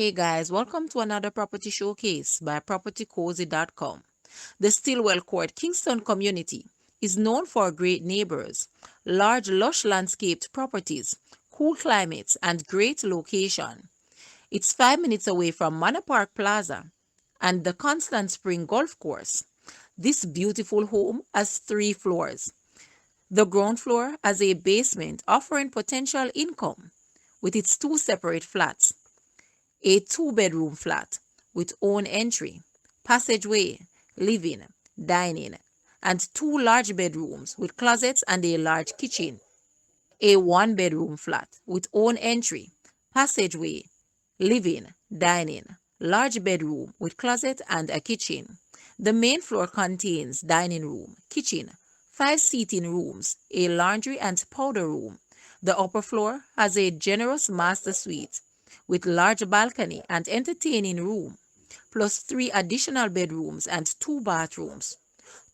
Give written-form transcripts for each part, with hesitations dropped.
Hey guys, welcome to another property showcase by propertycozy.com. The Stilwell Kingston community is known for great neighbors, large lush landscaped properties, cool climates, and great location. It's 5 minutes away from Manor Plaza and the Constant Spring Golf Course. This beautiful home has 3 floors. The ground floor has a basement offering potential income with its 2 separate flats, a 2 bedroom flat with own entry, passageway, living, dining, and 2 large bedrooms with closets and a large kitchen, a 1 bedroom flat with own entry, passageway, living, dining, large bedroom with closet and a kitchen. The main floor contains dining room, kitchen, 5 seating rooms, a laundry and powder room. The upper floor has a generous master suite with large balcony and entertaining room, plus 3 additional bedrooms and 2 bathrooms.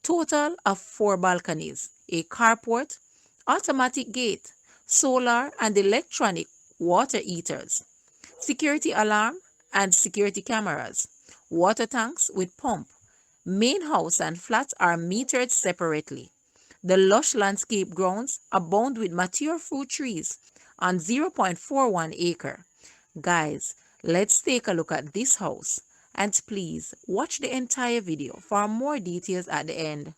Total of 4 balconies, a carport, automatic gate, solar and electronic water heaters, security alarm and security cameras, water tanks with pump. Main house and flats are metered separately. The lush landscape grounds abound with mature fruit trees on 0.41 acre. Guys, let's take a look at this house and please watch the entire video for more details at the end.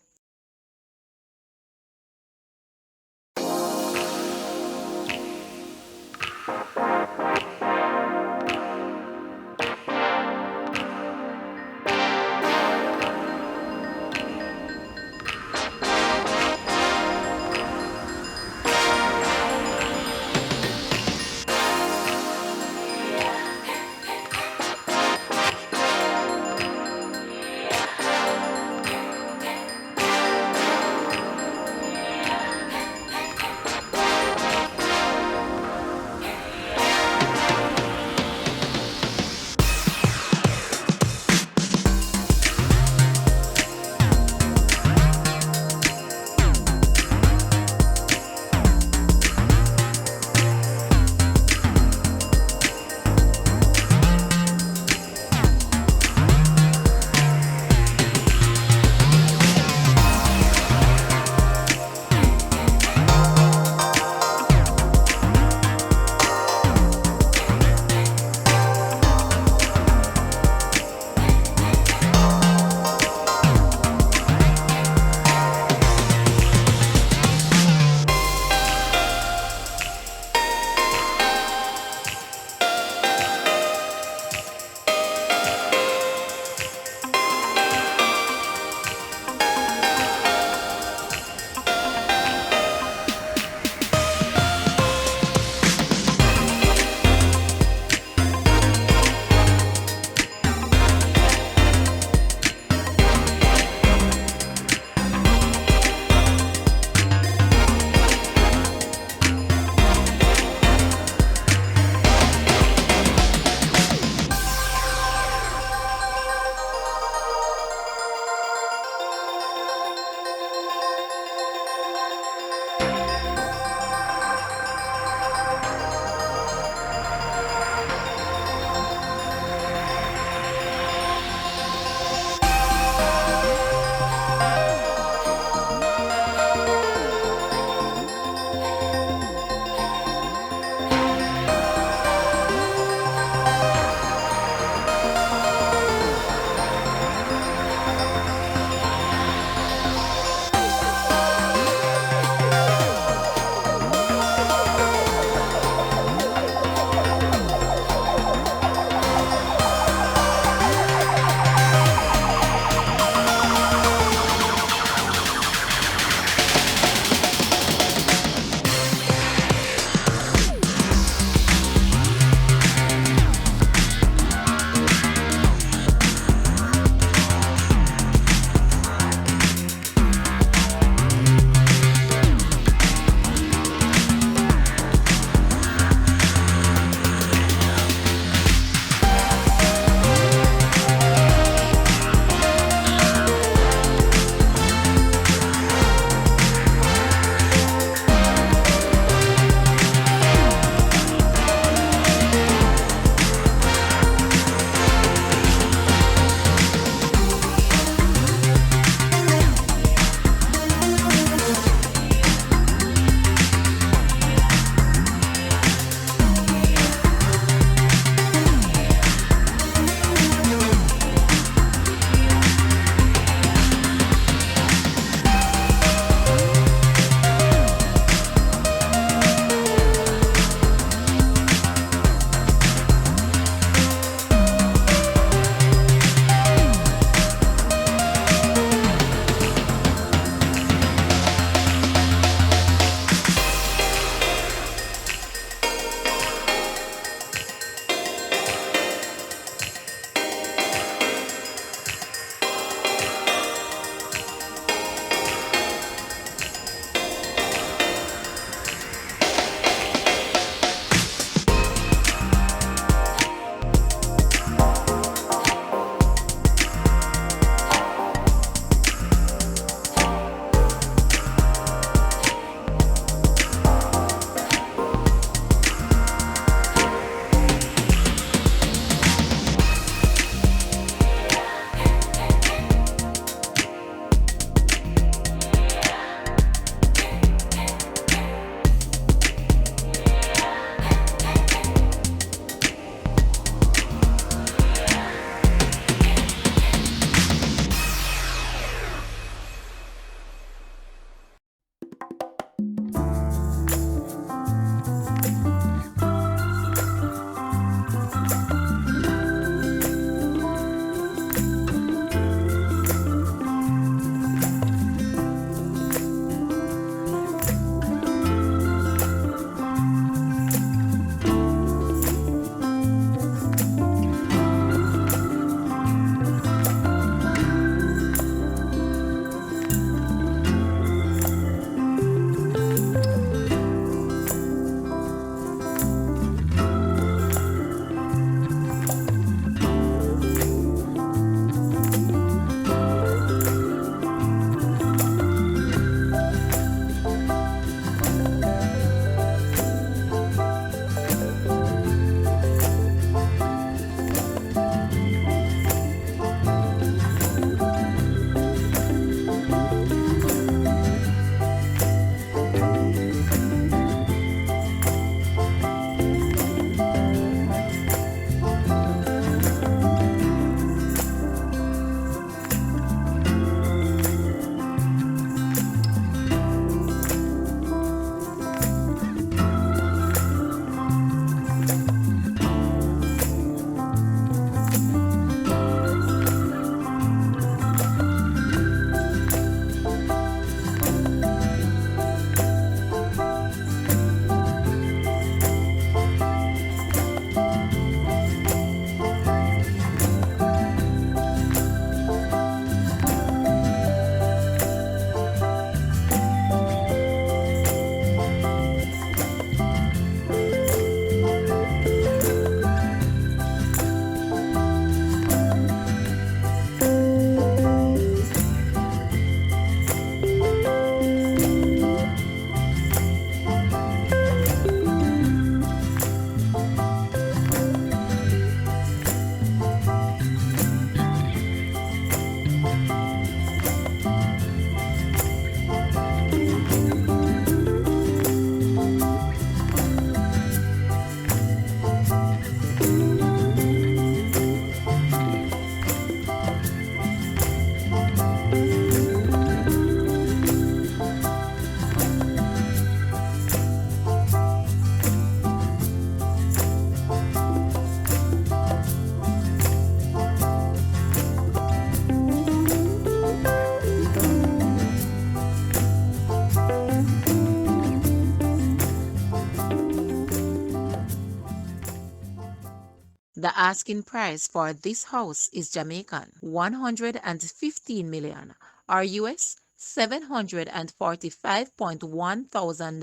The asking price for this house is Jamaican 115 million or US $745.1 thousand.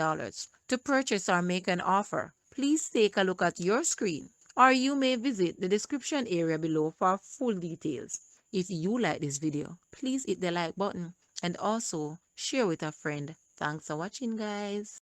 To purchase or make an offer, please take a look at your screen or you may visit the description area below for full details. If you like this video, please hit the like button and also share with a friend. Thanks for watching, guys.